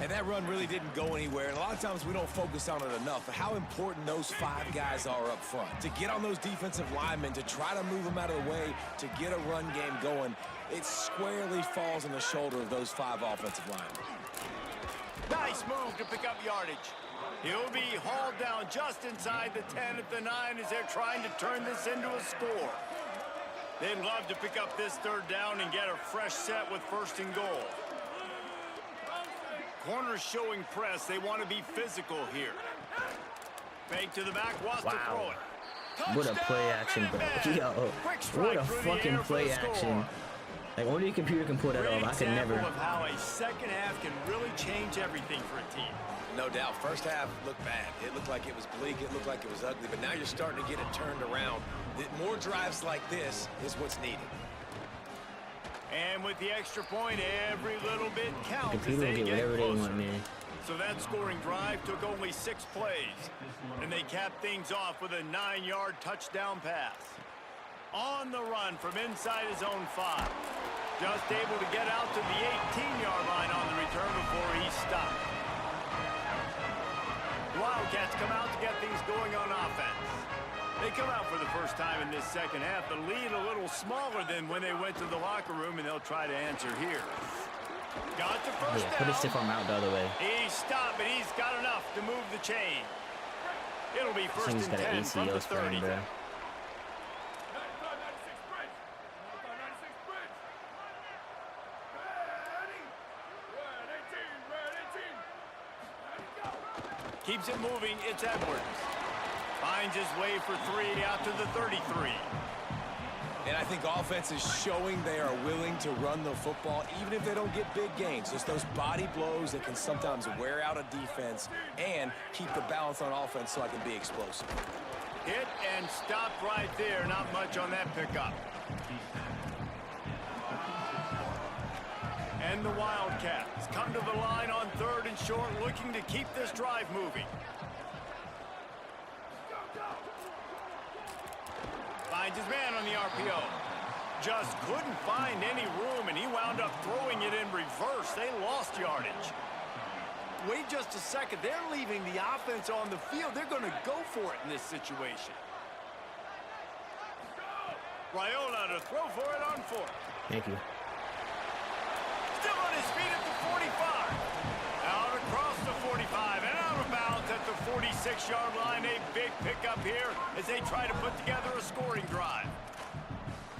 S4: And that run really didn't go anywhere, and a lot of times we don't focus on it enough, but how important those five guys are up front. To get on those defensive linemen, to try to move them out of the way, to get a run game going, it squarely falls on the shoulder of those five offensive linemen.
S2: Nice move to pick up yardage. He'll be hauled down just inside the 10 at the 9 as they're trying to turn this into a score. They'd love to pick up this third down and get a fresh set with first and goal. Corners showing press. They want to be physical here. Fake to the back, wants to throw it. Touchdown,
S1: What a play action, bro. Yo, what a fucking play action. Like, only a computer can pull that off. I could never.
S2: Of how a second half can really change everything for a team.
S4: No doubt. First half looked bad. It looked like it was bleak. It looked like it was ugly. But now you're starting to get it turned around. More drives like this is what's needed.
S2: And with the extra point, every little bit counts.
S1: Computer will get whatever they want, man.
S2: So that scoring drive took only 6 plays. And they capped things off with a 9-yard touchdown pass. On the run from inside his own 5. Just able to get out to the 18-yard line on the return before he stopped. The Wildcats come out to get things going on offense. They come out for the first time in this second half. The lead a little smaller than when they went to the locker room, and they'll try to answer here. Got the first down.
S1: Put his stiff arm out the other way.
S2: He stopped, but he's got enough to move the chain. It'll be first and 10 from the 30.
S1: Bro.
S2: Keeps it moving, it's Edwards. Finds his way for 3 out to the 33.
S4: And I think offense is showing they are willing to run the football, even if they don't get big gains. Just those body blows that can sometimes wear out a defense and keep the balance on offense so I can be explosive.
S2: Hit and stopped right there. Not much on that pickup. And the Wildcats come to the line on 3rd and short, looking to keep this drive moving. Finds his man on the RPO. Just couldn't find any room, and he wound up throwing it in reverse. They lost yardage. wait just a second. They're leaving the offense on the field. They're going to go for it in this situation. Raiola to throw for it on 4th.
S1: Thank you.
S2: Still on his feet at the 45. Out across the 45 and out of bounds at the 46-yard line. A big pickup here as they try to put together a scoring drive.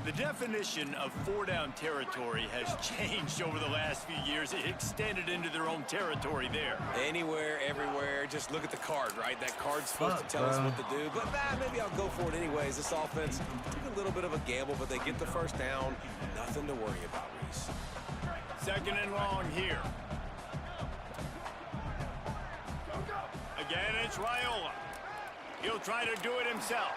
S2: The definition of 4-down territory has changed over the last few years. It extended into their own territory there.
S4: Anywhere, everywhere. Just look at the card, right? That card's supposed to tell us what to do. But maybe I'll go for it anyways. This offense took a little bit of a gamble, but they get the first down. Nothing to worry about, Reese.
S2: 2nd and long here. Again, it's Raiola. He'll try to do it himself.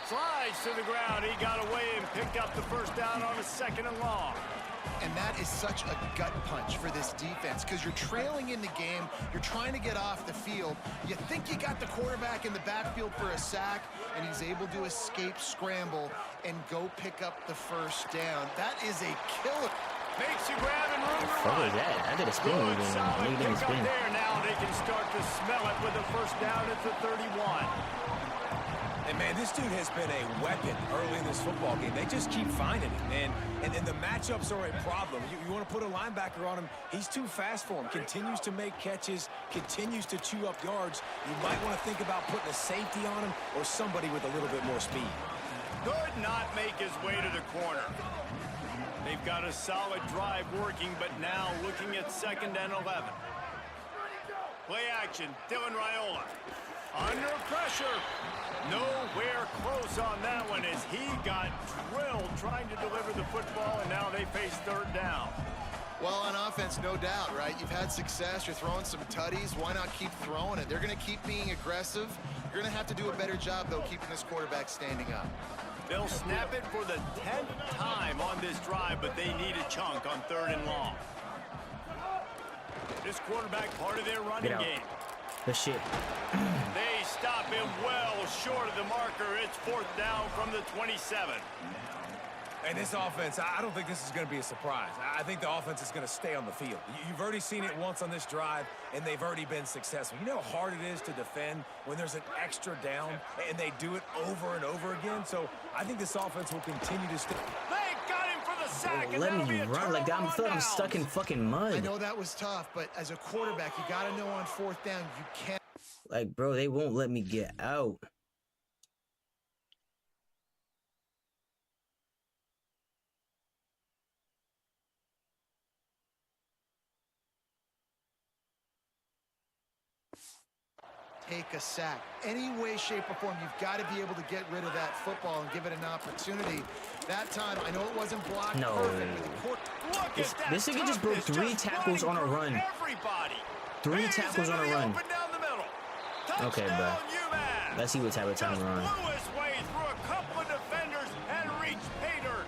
S2: Slides to the ground. He got away and picked up the first down on a 2nd and long.
S5: And that is such a gut punch for this defense because you're trailing in the game. You're trying to get off the field. You think you got the quarterback in the backfield for a sack, and he's able to escape, scramble, and go pick up the first down. That is a killer.
S2: Makes you grab and room to
S1: What
S2: run.
S1: was that? I did a spin move.
S2: Solid
S1: Maybe didn't
S2: pick up
S1: spin.
S2: there. Now they can start to smell it with a first down at the 31.
S4: And, man, this dude has been a weapon early in this football game. They just keep finding him, and the matchups are a problem. You want to put a linebacker on him, he's too fast for him. Continues to make catches, continues to chew up yards. You might want to think about putting a safety on him or somebody with a little bit more speed.
S2: Could not make his way to the corner. They've got a solid drive working, but now looking at 2nd and 11. Play action, Dylan Raiola. Under pressure. Nowhere close on that one as he got drilled trying to deliver the football, and now they face 3rd down.
S5: Well, on offense, no doubt, right? You've had success. You're throwing some tutties. Why not keep throwing it? They're going to keep being aggressive. You're going to have to do a better job, though, keeping this quarterback standing up.
S2: They'll snap it for the 10th time on this drive, but they need a chunk on 3rd and long. This quarterback part of their running game.
S1: Good shit.
S2: They stop him well short of the marker. It's 4th down from the 27.
S4: And this offense, I don't think this is going to be a surprise. I think the offense is going to stay on the field. You've already seen it once on this drive, and they've already been successful. You know how hard it is to defend when there's an extra down, and they do it over and over again? So I think this offense will continue to stay.
S2: They got him for the sack, and
S1: Let
S2: that'll be
S1: me
S2: a
S1: run like that. I feel like I'm stuck in fucking mud.
S5: I know that was tough, but as a quarterback, you got to know on 4th down, you can't.
S1: Like, bro, they won't let me get out.
S5: Take a sack. Any way, shape, or form, you've got to be able to get rid of that football and give it an opportunity. That time, I know it wasn't blocked
S1: No.
S5: perfect.
S1: This nigga just broke 3 tackles on a run.
S2: Everybody.
S1: 3 tackles on a run. Okay, bro.
S2: UMass.
S1: Let's see what type of time we're on.
S2: Blew his way through a couple of defenders and reached pay dirt.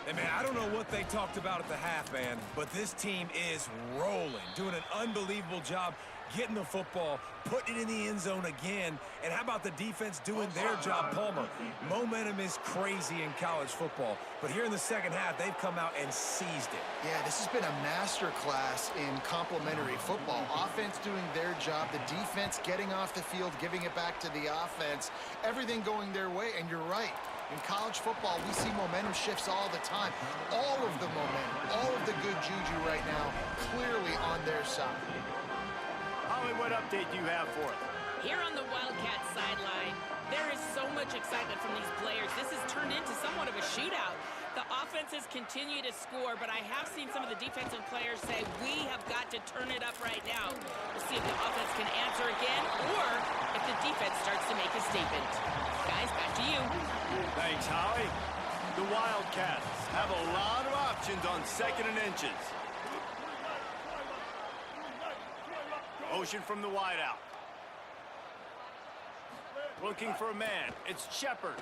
S4: And, man, I don't know what they talked about at the half, man, but this team is rolling, doing an unbelievable job getting the football, putting it in the end zone again. And how about the defense doing their job, Palmer? Momentum is crazy in college football. But here in the second half, they've come out and seized it.
S5: Yeah, this has been a master class in complementary football. Offense doing their job, the defense getting off the field, giving it back to the offense, everything going their way. And you're right. In college football, we see momentum shifts all the time. All of the momentum, all of the good juju right now, clearly on their side.
S2: Hollywood update you have for it.
S3: Here on the Wildcats sideline, there is so much excitement from these players. This has turned into somewhat of a shootout. The offenses continue to score, but I have seen some of the defensive players say, we have got to turn it up right now. We'll see if the offense can answer again or if the defense starts to make a statement. Guys, back to you.
S2: Thanks, Holly. The Wildcats have a lot of options on 2nd and inches. Motion from the wideout. Looking for a man. It's Shepard.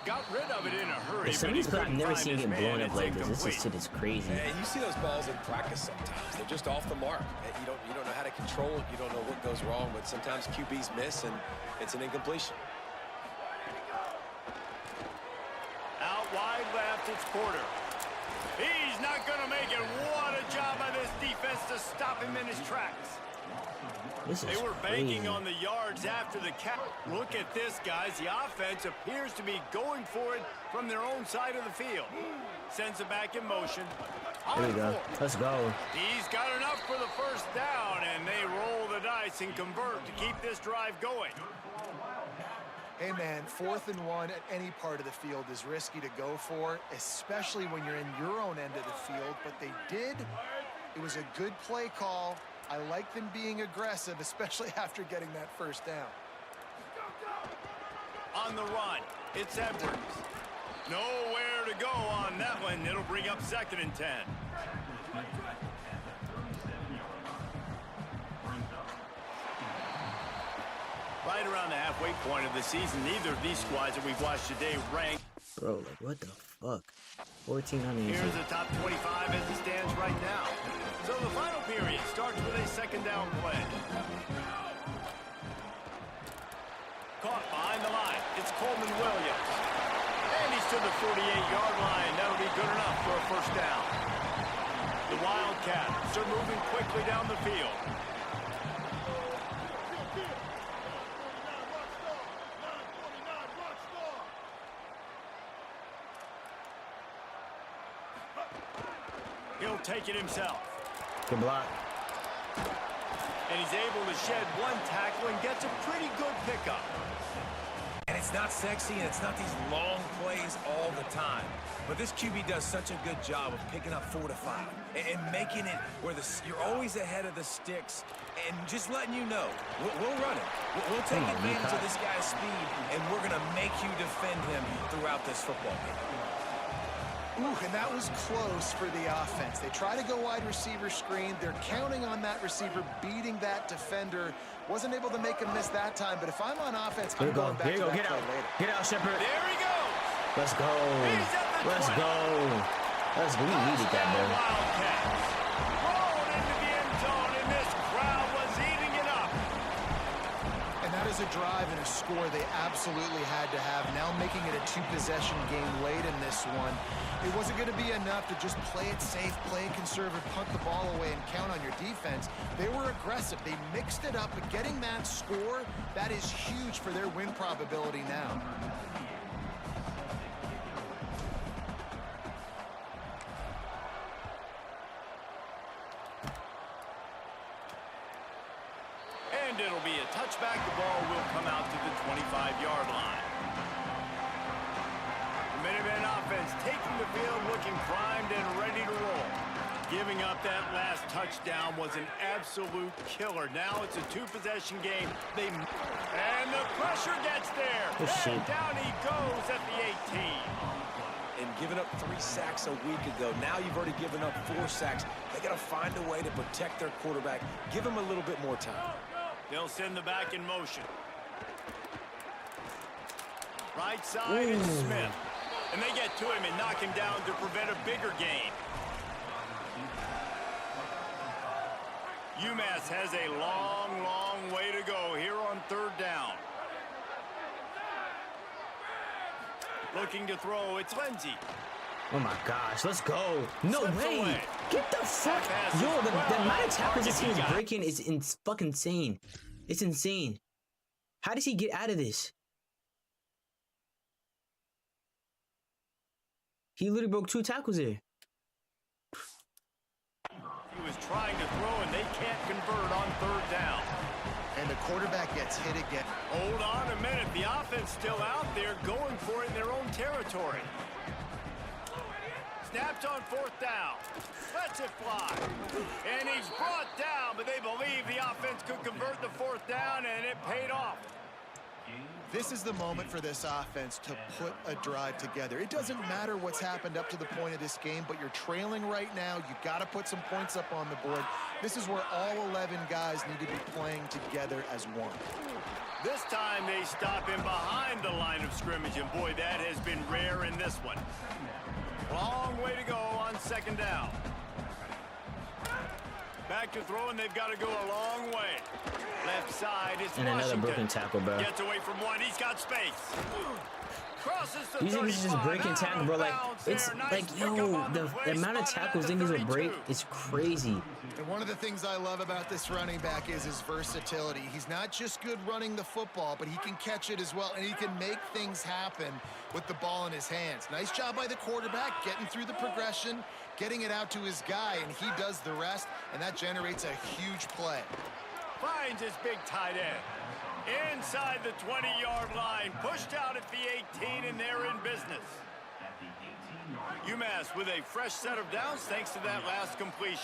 S2: Got rid of it in a hurry.
S1: Some of these plays I've never seen get blown up like this. This shit is crazy.
S4: And you see those balls in practice sometimes. They're just off the mark. You don't know how to control it. You don't know what goes wrong, but sometimes QBs miss, and it's an incompletion.
S2: Out wide left, it's Porter. He's not going to make it. What a Good job by this defense to stop him in his tracks.
S1: They
S2: were banking on the yards after the catch. Look at this, guys. The offense appears to be going for it from their own side of the field. Sends it back in motion.
S1: There we go. Let's go.
S2: He's got enough for the first down, and they roll the dice and convert to keep this drive going.
S5: Hey, man, 4th and 1 at any part of the field is risky to go for, especially when you're in your own end of the field. But they did. It was a good play call. I like them being aggressive, especially after getting that first down.
S2: On the run, it's Edwards. Nowhere to go on that one. It'll bring up 2nd and 10. Right around the halfway point of the season, neither of these squads that we've watched today rank.
S1: Bro, like, what the fuck? 14 uneasy.
S2: Here's the top 25 as it stands right now. So the final period starts with a 2nd down play. Caught behind the line. It's Coleman Williams. And he's to the 48-yard line. That'll be good enough for a first down. The Wildcats are moving quickly down the field. He'll take it himself.
S1: Good block.
S2: And he's able to shed one tackle and gets a pretty good pickup.
S4: And it's not sexy, and it's not these long plays all the time. But this QB does such a good job of picking up 4 to 5 and making it where you're always ahead of the sticks and just letting you know, we'll run it. We'll take advantage of this guy's speed, and we're going to make you defend him throughout this football game.
S5: Ooh, and that was close for the offense. They try to go wide receiver screen. They're counting on that receiver beating that defender. Wasn't able to make him miss that time, but if I'm on offense, I'm going back to that play later.
S1: Get out, Shepard.
S2: There he goes.
S1: Let's go. Let's go. Let's go. We needed that, man.
S2: Wildcats rolled into the end zone, and this crowd was eating it up.
S5: And that is a drive and a score they absolutely had to have. Now making it a 2-possession game late in this one. It wasn't going to be enough to just play it safe, play it conservative, punt the ball away, and count on your defense. They were aggressive. They mixed it up, but getting that score, that is huge for their win probability now.
S2: And it'll be a touchback. The ball will come out to the 25-yard line. The Minutemen offense taking the field, looking primed and ready to roll. Giving up that last touchdown was an absolute killer. Now it's a 2-possession game. And the pressure gets there. And down he goes at the 18.
S4: And giving up 3 sacks a week ago. Now you've already given up 4 sacks. They got to find a way to protect their quarterback. Give him a little bit more time.
S2: They'll send the back in motion. Right side is Smith. And they get to him and knock him down to prevent a bigger gain. UMass has a long, long way to go here on 3rd down. Looking to throw, it's Lindsey.
S1: Oh my gosh, let's go. No way.
S2: Away.
S1: Get the fuck. Yo, the amount of tackles this team is breaking is fucking insane. It's insane. How does he get out of this? He literally broke 2 tackles here.
S2: He was trying to throw, and they can't convert on 3rd down.
S5: And the quarterback gets hit again.
S2: Hold on a minute. The offense still out there going for it in their own territory. Snapped on 4th down. Lets it fly. And he's brought down, but they believe the offense could convert the 4th down, and it paid off.
S5: This is the moment for this offense to put a drive together. It doesn't matter what's happened up to the point of this game, but you're trailing right now. You got to put some points up on the board. This is where all 11 guys need to be playing together as one.
S2: This time they stop him behind the line of scrimmage, and boy, that has been rare in this one. Long way to go on 2nd down. Back to throw, and they've got to go a long way. Left side is
S1: And
S2: Washington.
S1: another broken tackle, bro.
S2: Gets away from one. He's got space. Crosses the
S1: These niggas just break and tackle, bro. Like, it's
S2: there. Nice
S1: like,
S2: pick
S1: yo,
S2: up on
S1: the
S2: play,
S1: amount of
S2: spotted
S1: tackles
S2: at the
S1: niggas will break
S2: 32.
S1: is crazy.
S5: And one of the things I love about this running back is his versatility. He's not just good running the football, but he can catch it as well, and he can make things happen with the ball in his hands. Nice job by the quarterback, getting through the progression, getting it out to his guy, and he does the rest, and that generates a huge play.
S2: Finds his big tight end. Inside the 20-yard line, pushed out at the 18, and they're in business. UMass with a fresh set of downs thanks to that last completion.